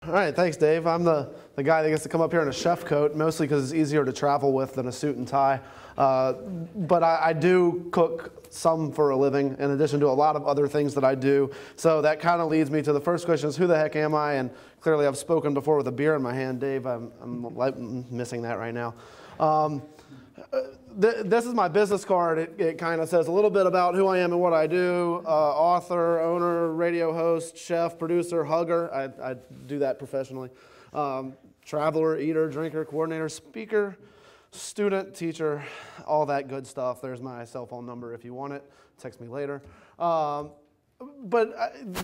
All right, thanks, Dave. I'm the guy that gets to come up here in a chef coat, mostly because it's easier to travel with than a suit and tie. But I do cook some for a living, in addition to a lot of other things that I do. So that kind of leads me to the first question is, who the heck am I? And clearly I've spoken before with a beer in my hand, Dave. I'm missing that right now. This is my business card. It kind of says a little bit about who I am and what I do. Author, owner, radio host, chef, producer, hugger. I do that professionally. Traveler, eater, drinker, coordinator, speaker, student, teacher, all that good stuff. There's my cell phone number if you want it. Text me later. But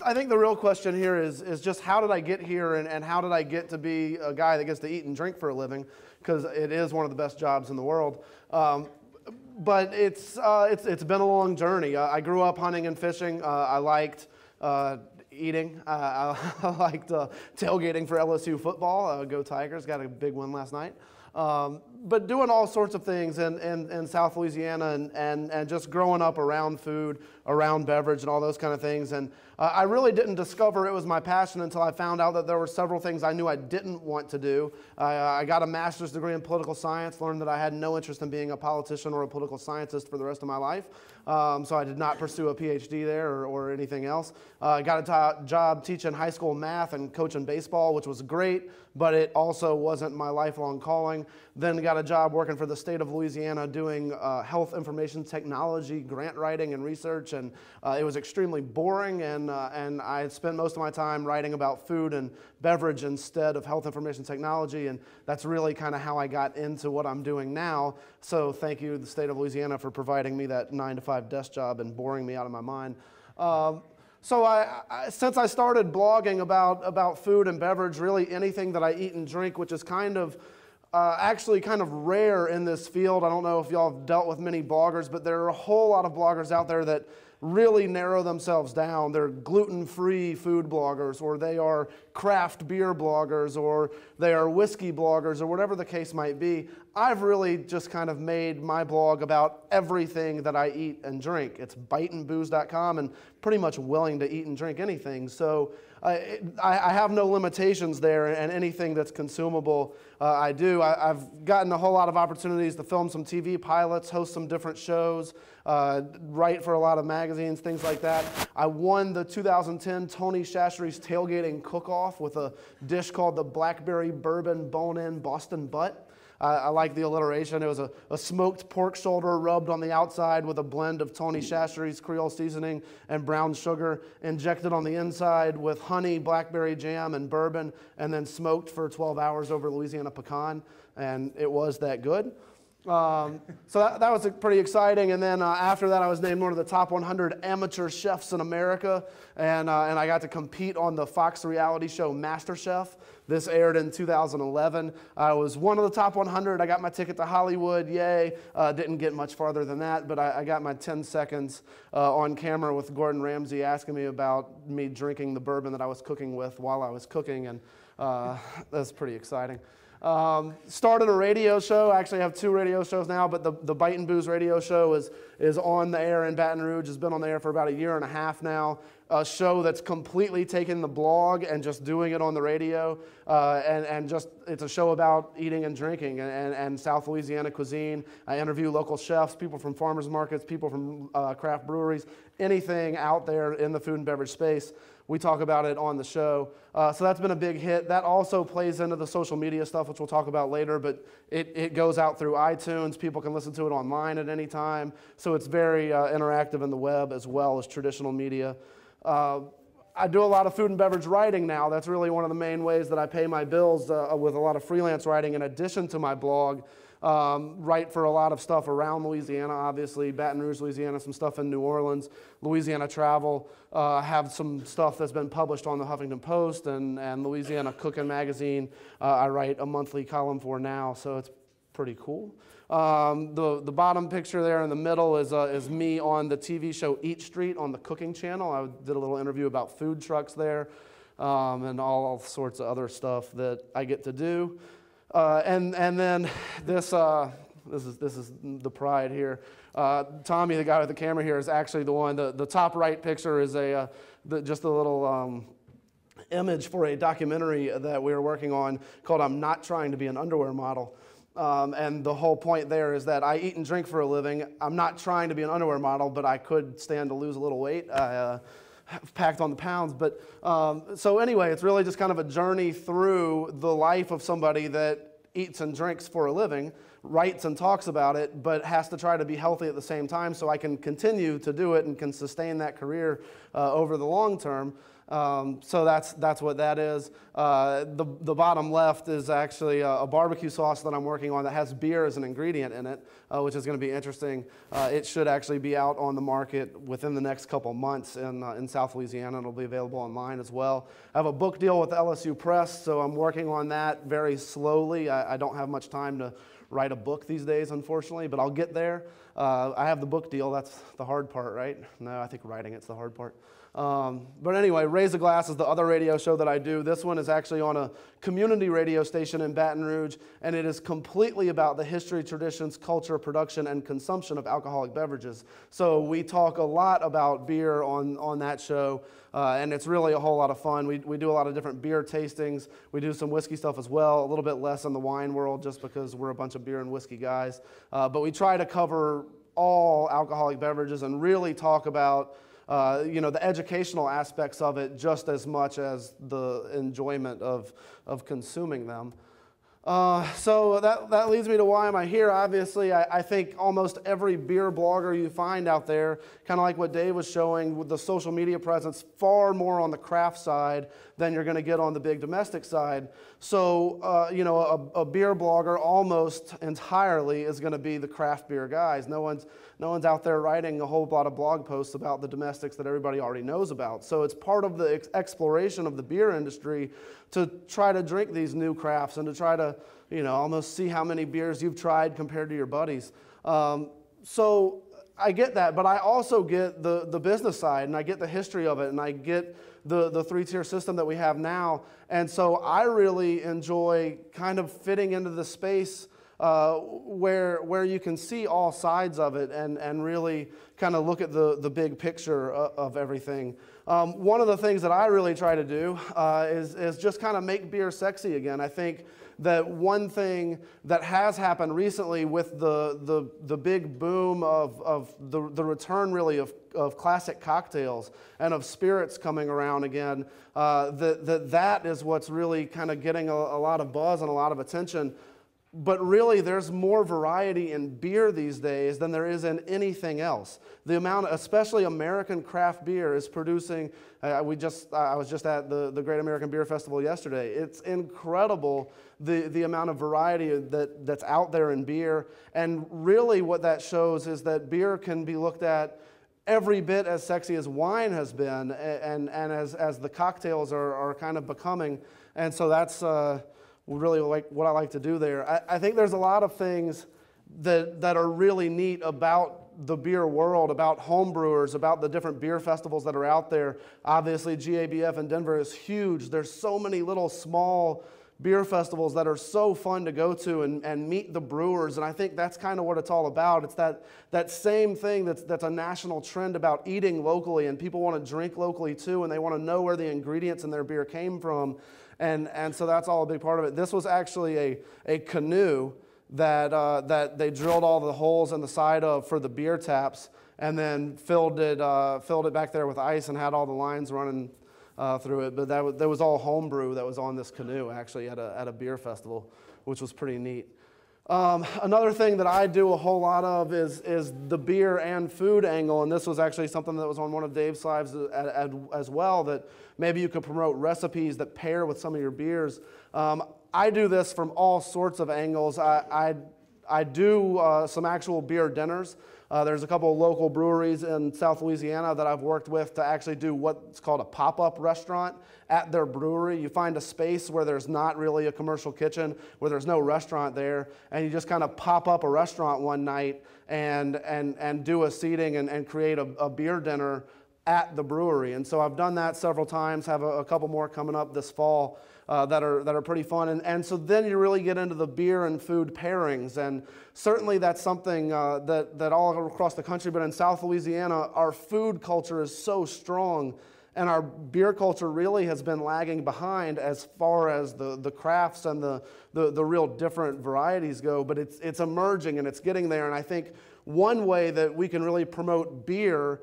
I think the real question here is just how did I get here, and how did I get to be a guy that gets to eat and drink for a living, because it is one of the best jobs in the world. But it's been a long journey. I grew up hunting and fishing. I liked eating. I liked tailgating for LSU football. Go Tigers, got a big win last night. But doing all sorts of things in South Louisiana and just growing up around food, around beverage and all those kind of things. And I really didn't discover it was my passion until I found out that there were several things I knew I didn't want to do. I got a master's degree in political science, learned that I had no interest in being a politician or a political scientist for the rest of my life. So I did not pursue a PhD there or anything else. I got a job teaching high school math and coaching baseball, which was great, but it also wasn't my lifelong calling. Then got a job working for the state of Louisiana doing health information technology, grant writing and research, and it was extremely boring, and I had spent most of my time writing about food and beverage instead of health information technology, and that's really kind of how I got into what I'm doing now. So thank you to the state of Louisiana for providing me that 9-to-5 desk job and boring me out of my mind. So since I started blogging about food and beverage, really anything that I eat and drink, which is kind of actually kind of rare in this field. I don't know if y'all have dealt with many bloggers, but there are a whole lot of bloggers out there that really narrow themselves down. They're gluten-free food bloggers, or they are craft beer bloggers, or they are whiskey bloggers, or whatever the case might be. I've really just kind of made my blog about everything that I eat and drink. It's biteandbooze.com, and pretty much willing to eat and drink anything. So I have no limitations there, and anything that's consumable I do. I've gotten a whole lot of opportunities to film some TV pilots, host some different shows, write for a lot of magazines, things like that. I won the 2010 Tony Chachere's Tailgating Cook-Off with a dish called the Blackberry Bourbon Bone-In Boston Butt. I like the alliteration. It was a smoked pork shoulder rubbed on the outside with a blend of Tony Chachere's Creole seasoning and brown sugar, injected on the inside with honey, blackberry jam, and bourbon, and then smoked for 12 hours over Louisiana pecan, and it was that good. So that was pretty exciting, and then after that I was named one of the top 100 amateur chefs in America, and I got to compete on the Fox reality show MasterChef. This aired in 2011. I was one of the top 100. I got my ticket to Hollywood, yay. Didn't get much farther than that, but I got my 10 seconds on camera with Gordon Ramsay asking me about me drinking the bourbon that I was cooking with while I was cooking, and that's pretty exciting. Started a radio show. I actually have 2 radio shows now, but the Bite and Booze radio show is on the air in Baton Rouge. It's been on the air for about 1.5 years now. A show that's completely taken the blog and just doing it on the radio, and just it's a show about eating and drinking and South Louisiana cuisine. I interview local chefs, people from farmers markets, people from craft breweries, anything out there in the food and beverage space. We talk about it on the show. So that's been a big hit. That also plays into the social media stuff, which we'll talk about later, but it goes out through iTunes. People can listen to it online at any time. So it's very interactive in the web as well as traditional media. I do a lot of food and beverage writing now. That's really one of the main ways that I pay my bills, with a lot of freelance writing in addition to my blog. Write for a lot of stuff around Louisiana, obviously, Baton Rouge, Louisiana, some stuff in New Orleans, Louisiana Travel, have some stuff that's been published on the Huffington Post and Louisiana Cooking Magazine. I write a monthly column for now, so it's pretty cool. The bottom picture there in the middle is me on the TV show Eat Street on the Cooking Channel. I did a little interview about food trucks there, and all sorts of other stuff that I get to do. And then this is the pride here. Tommy, the guy with the camera here, is actually the one. The top right picture is just a little image for a documentary that we were working on called "I'm Not Trying to Be an Underwear Model." And the whole point there is that I eat and drink for a living. I'm not trying to be an underwear model, but I could stand to lose a little weight. I packed on the pounds. But so anyway, it's really just kind of a journey through the life of somebody that eats and drinks for a living, writes and talks about it, but has to try to be healthy at the same time so I can continue to do it and can sustain that career over the long term. So that's what that is. The bottom left is actually a barbecue sauce that I'm working on that has beer as an ingredient in it, which is going to be interesting. It should actually be out on the market within the next couple months in South Louisiana. It'll be available online as well. I have a book deal with LSU Press, so I'm working on that very slowly. I don't have much time to write a book these days, unfortunately, but I'll get there. I have the book deal. That's the hard part, right? No, I think writing it's the hard part. But anyway, Raise a Glass is the other radio show that I do. This one is actually on a community radio station in Baton Rouge, and it is completely about the history, traditions, culture, production, and consumption of alcoholic beverages. So we talk a lot about beer on that show, and it's really a whole lot of fun. We do a lot of different beer tastings. We do some whiskey stuff as well, a little bit less in the wine world just because we're a bunch of beer and whiskey guys. But we try to cover all alcoholic beverages and really talk about the educational aspects of it just as much as the enjoyment of consuming them. So that leads me to why am I here. Obviously, I think almost every beer blogger you find out there, kind of like what Dave was showing with the social media presence, far more on the craft side than you're going to get on the big domestic side. So, a beer blogger almost entirely is going to be the craft beer guys. No one's out there writing a whole lot of blog posts about the domestics that everybody already knows about. So it's part of the exploration of the beer industry to try to drink these new crafts and to try to, almost see how many beers you've tried compared to your buddies. So I get that, but I also get the business side, and I get the history of it, and I get the three-tier system that we have now. And so I really enjoy kind of fitting into the space where you can see all sides of it and really kind of look at the big picture of everything. One of the things that I really try to do is just kind of make beer sexy again. I think that one thing that has happened recently with the big boom of the return really of classic cocktails and of spirits coming around again, that is what's really kind of getting a lot of buzz and a lot of attention. But really, there's more variety in beer these days than there is in anything else. The amount, especially American craft beer, is producing. I was just at the Great American Beer Festival yesterday. It's incredible the amount of variety that's out there in beer. And really, what that shows is that beer can be looked at every bit as sexy as wine has been, and as the cocktails are kind of becoming. And so that's really like what I like to do there. I think there's a lot of things that are really neat about the beer world, about home brewers, about the different beer festivals that are out there. Obviously, GABF in Denver is huge. There's so many little small beer festivals that are so fun to go to and meet the brewers, and I think that's kind of what it's all about. It's that same thing that's a national trend about eating locally, and people want to drink locally too, and they want to know where the ingredients in their beer came from. And so that's all a big part of it. This was actually a canoe that they drilled all the holes in the side of for the beer taps, and then filled it back there with ice and had all the lines running through it. But that was all homebrew that was on this canoe actually at a beer festival, which was pretty neat. Another thing that I do a whole lot of is the beer and food angle, and this was actually something that was on one of Dave's slides as well, that maybe you could promote recipes that pair with some of your beers. I do this from all sorts of angles. I do some actual beer dinners. There's a couple of local breweries in South Louisiana that I've worked with to actually do what's called a pop-up restaurant at their brewery. You find a space where there's not really a commercial kitchen, where there's no restaurant there, and you just kind of pop up a restaurant one night and do a seating and create a beer dinner at the brewery. And so I've done that several times, have a couple more coming up this fall that are pretty fun. And so then you really get into the beer and food pairings. And certainly that's something that all across the country, but in South Louisiana, our food culture is so strong. and our beer culture really has been lagging behind as far as the crafts and the real different varieties go, but it's emerging and it's getting there. And I think one way that we can really promote beer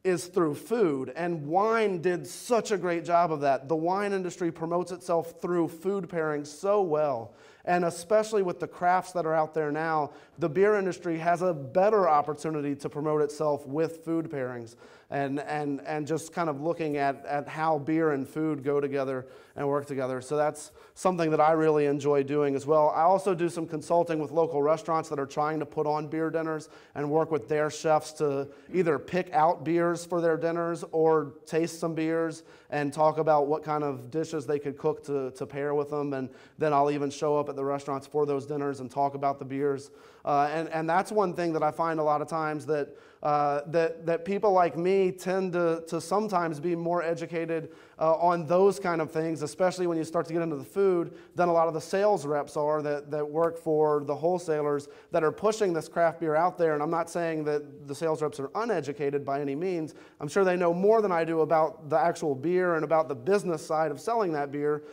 is through food, and wine did such a great job of that. The wine industry promotes itself through food pairings so well, and especially with the crafts that are out there now, the beer industry has a better opportunity to promote itself with food pairings, and just kind of looking at how beer and food go together and work together. So that's something that I really enjoy doing as well. I also do some consulting with local restaurants that are trying to put on beer dinners and work with their chefs to either pick out beers for their dinners or taste some beers and talk about what kind of dishes they could cook to pair with them. And then I'll even show up at the restaurants for those dinners and talk about the beers. And that's one thing that I find a lot of times that people like me tend to sometimes be more educated on those kind of things, especially when you start to get into the food, than a lot of the sales reps are that work for the wholesalers that are pushing this craft beer out there. And I'm not saying that the sales reps are uneducated by any means. I'm sure they know more than I do about the actual beer and about the business side of selling that beer.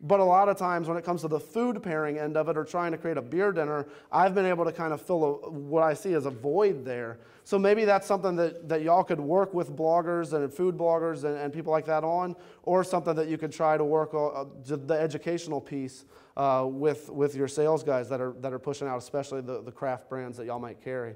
But a lot of times when it comes to the food pairing end of it or trying to create a beer dinner, I've been able to kind of fill what I see as a void there. So maybe that's something that y'all could work with bloggers and food bloggers and people like that on, or something that you could try to work on the educational piece with your sales guys that are pushing out, especially the craft brands that y'all might carry.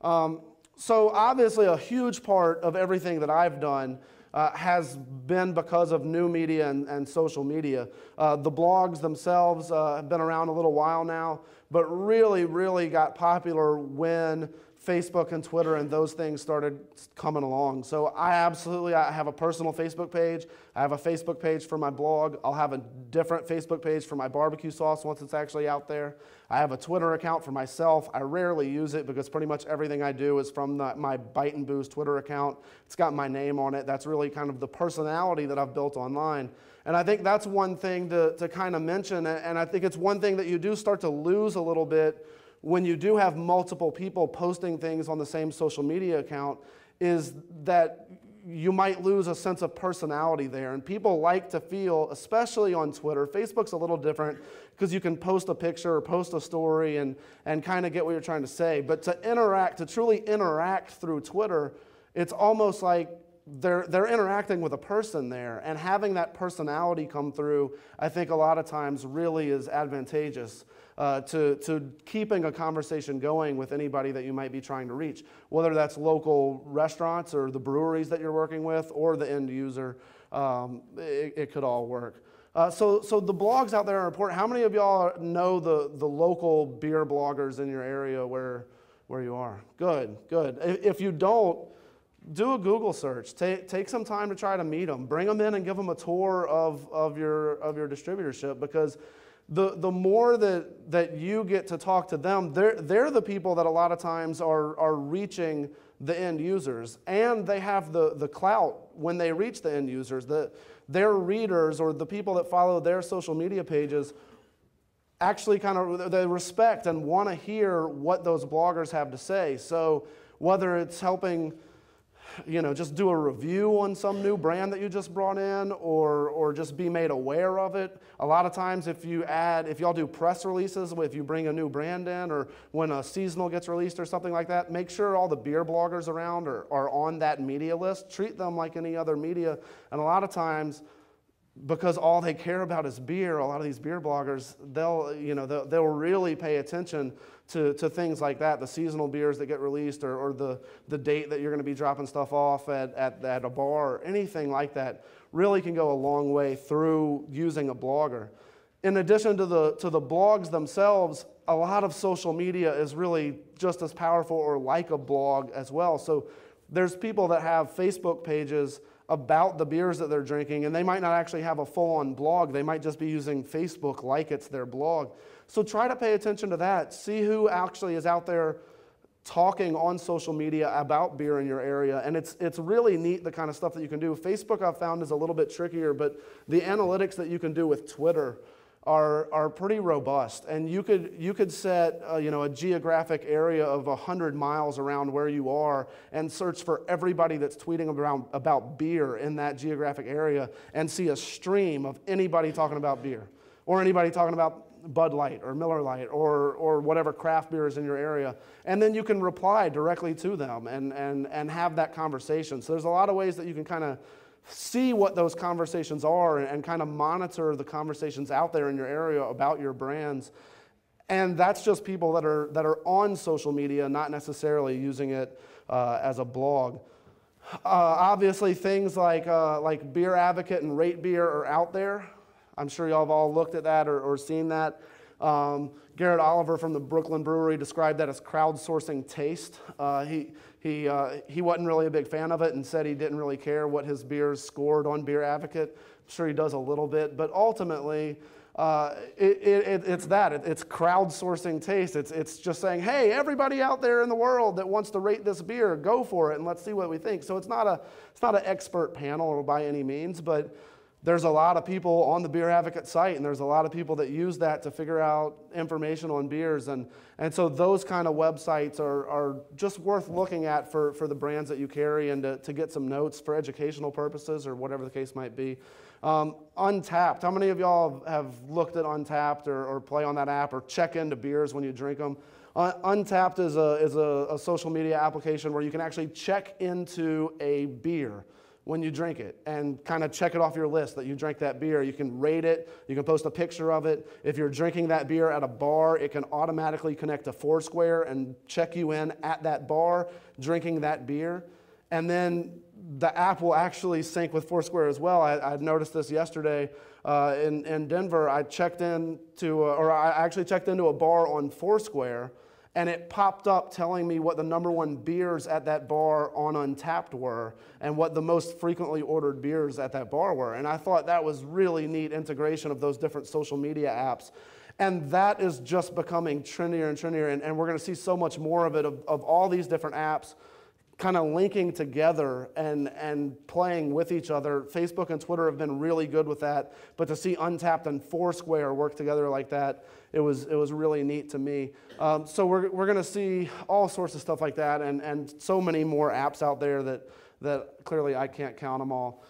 So obviously a huge part of everything that I've done has been because of new media and social media. The blogs themselves have been around a little while now, but really, really got popular when Facebook and Twitter and those things started coming along. So I have a personal Facebook page. I have a Facebook page for my blog. I'll have a different Facebook page for my barbecue sauce once it's actually out there. I have a Twitter account for myself. I rarely use it because pretty much everything I do is from my Bite and Booze Twitter account. It's got my name on it. That's really kind of the personality that I've built online. And I think that's one thing to kind of mention, and I think it's one thing that you do start to lose a little bit when you do have multiple people posting things on the same social media account, is that you might lose a sense of personality there. And people like to feel, especially on Twitter, Facebook's a little different because you can post a picture or post a story and kind of get what you're trying to say. But to truly interact through Twitter, it's almost like they're interacting with a person there, and having that personality come through, I think a lot of times really is advantageous to keeping a conversation going with anybody that you might be trying to reach, whether that's local restaurants or the breweries that you're working with or the end user. It could all work. So the blogs out there are important. How many of y'all know the local beer bloggers in your area where you are? Good. If you don't, do a Google search. Take some time to try to meet them. Bring them in and give them a tour of your distributorship, because the more that you get to talk to them, they're the people that a lot of times are reaching the end users, and they have the clout when they reach the end users. Their readers or the people that follow their social media pages actually they respect and want to hear what those bloggers have to say. So whether it's helping just do a review on some new brand that you just brought in, or just be made aware of it. A lot of times if y'all do press releases, if you bring a new brand in, or when a seasonal gets released or something like that, make sure all the beer bloggers around are on that media list. Treat them like any other media. And a lot of times, because all they care about is beer, a lot of these beer bloggers, they'll really pay attention to things like that, the seasonal beers that get released, or the date that you're going to be dropping stuff off at a bar, or anything like that, really can go a long way through using a blogger. In addition to the blogs themselves, a lot of social media is really just as powerful or like a blog as well. So there's people that have Facebook pages about the beers that they're drinking, and they might not actually have a full-on blog. They might just be using Facebook like it's their blog. So try to pay attention to that. See who actually is out there talking on social media about beer in your area, and it's really neat, the kind of stuff that you can do. Facebook I've found is a little bit trickier, but the analytics that you can do with Twitter are pretty robust, and you could set a geographic area of 100 miles around where you are and search for everybody that's tweeting about beer in that geographic area and see a stream of anybody talking about beer or anybody talking about Bud Light or Miller Lite or whatever craft beer is in your area, and then you can reply directly to them and have that conversation. So there's a lot of ways that you can kind of see what those conversations are and kind of monitor the conversations out there in your area about your brands. And that's just people that are on social media, not necessarily using it as a blog. Obviously, things like Beer Advocate and Rate Beer are out there. I'm sure y'all have all looked at that or seen that. Garrett Oliver from the Brooklyn Brewery described that as crowdsourcing taste. He wasn't really a big fan of it and said he didn't really care what his beers scored on Beer Advocate. I'm sure he does a little bit, but ultimately, it's crowdsourcing taste. It's just saying, hey, everybody out there in the world that wants to rate this beer, go for it and let's see what we think. So it's not an expert panel by any means, but there's a lot of people on the Beer Advocate site, and there's a lot of people that use that to figure out information on beers. And so those kind of websites are just worth looking at for the brands that you carry and to get some notes for educational purposes or whatever the case might be. Untapped. How many of y'all have looked at Untapped or play on that app or check into beers when you drink them? Untapped is a social media application where you can actually check into a beer when you drink it and kind of check it off your list that you drank that beer. You can rate it. You can post a picture of it. If you're drinking that beer at a bar, it can automatically connect to Foursquare and check you in at that bar drinking that beer. And then the app will actually sync with Foursquare as well. I noticed this yesterday in Denver. I actually checked into a bar on Foursquare, and it popped up telling me what the #1 beers at that bar on Untapped were and what the most frequently ordered beers at that bar were. And I thought that was really neat integration of those different social media apps. And that is just becoming trendier and trendier, and we're going to see so much more of it, of all these different apps kind of linking together and playing with each other. Facebook and Twitter have been really good with that, but to see Untapped and Foursquare work together like that, it was really neat to me. So we're going to see all sorts of stuff like that, and so many more apps out there that clearly I can't count them all.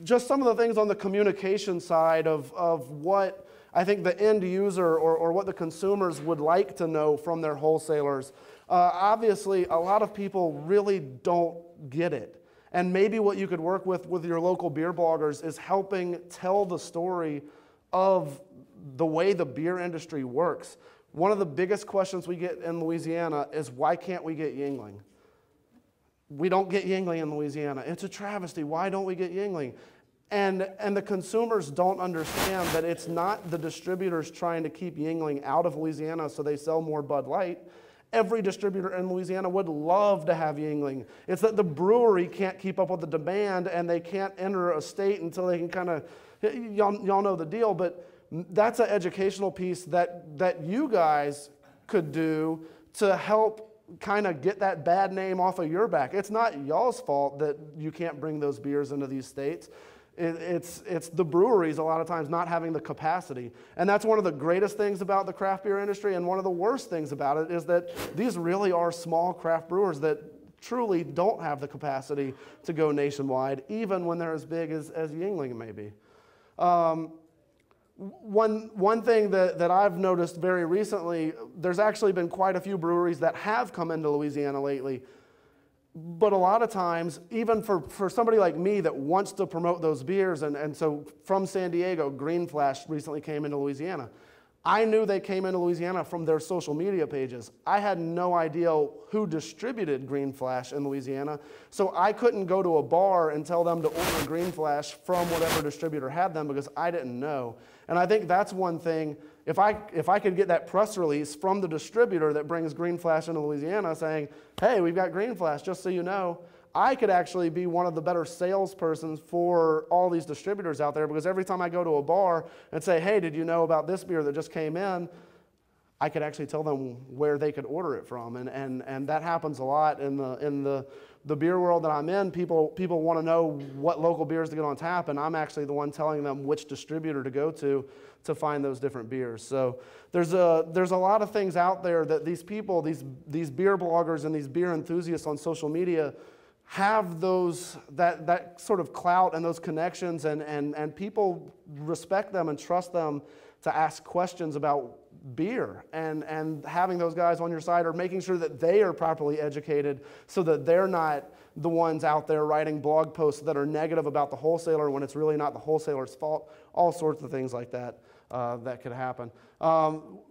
Just some of the things on the communication side of what I think the end user or what the consumers would like to know from their wholesalers. Obviously, a lot of people really don't get it. And maybe what you could work with your local beer bloggers is helping tell the story of the way the beer industry works. One of the biggest questions we get in Louisiana is, why can't we get Yuengling? We don't get Yuengling in Louisiana. It's a travesty. Why don't we get Yuengling? And the consumers don't understand that it's not the distributors trying to keep Yuengling out of Louisiana so they sell more Bud Light. Every distributor in Louisiana would love to have Yuengling. It's that the brewery can't keep up with the demand and they can't enter a state until they can kind of, y'all know the deal, but that's an educational piece that you guys could do to help kind of get that bad name off of your back. It's not y'all's fault that you can't bring those beers into these states. It's the breweries a lot of times not having the capacity. And that's one of the greatest things about the craft beer industry, and one of the worst things about it is that these really are small craft brewers that truly don't have the capacity to go nationwide, even when they're as big as Yuengling may be. One thing that I've noticed very recently, there's actually been quite a few breweries that have come into Louisiana lately. But a lot of times, even for somebody like me that wants to promote those beers, and so from San Diego, Green Flash recently came into Louisiana. I knew they came into Louisiana from their social media pages. I had no idea who distributed Green Flash in Louisiana, so I couldn't go to a bar and tell them to order Green Flash from whatever distributor had them because I didn't know. And I think that's one thing. If I could get that press release from the distributor that brings Green Flash into Louisiana saying, hey, we've got Green Flash, just so you know, I could actually be one of the better salespersons for all these distributors out there, because every time I go to a bar and say, hey, did you know about this beer that just came in, I could actually tell them where they could order it from. And that happens a lot in the the beer world that I'm in, people want to know what local beers to get on tap, and I'm actually the one telling them which distributor to go to find those different beers. So there's a lot of things out there that these people, these beer bloggers and these beer enthusiasts on social media have that sort of clout and those connections, and people respect them and trust them to ask questions about beer, and having those guys on your side or making sure that they are properly educated so that they're not the ones out there writing blog posts that are negative about the wholesaler when it's really not the wholesaler's fault, all sorts of things like that that could happen.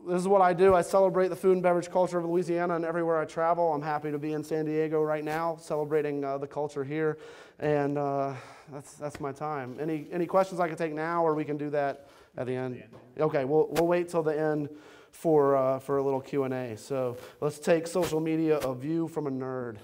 This is what I do. I celebrate the food and beverage culture of Louisiana, and everywhere I travel, I'm happy to be in San Diego right now celebrating the culture here, and that's my time. Any questions I can take now, or we can do that at the end? Okay, we'll wait till the end for a little Q&A. So let's take social media, a view from a nerd.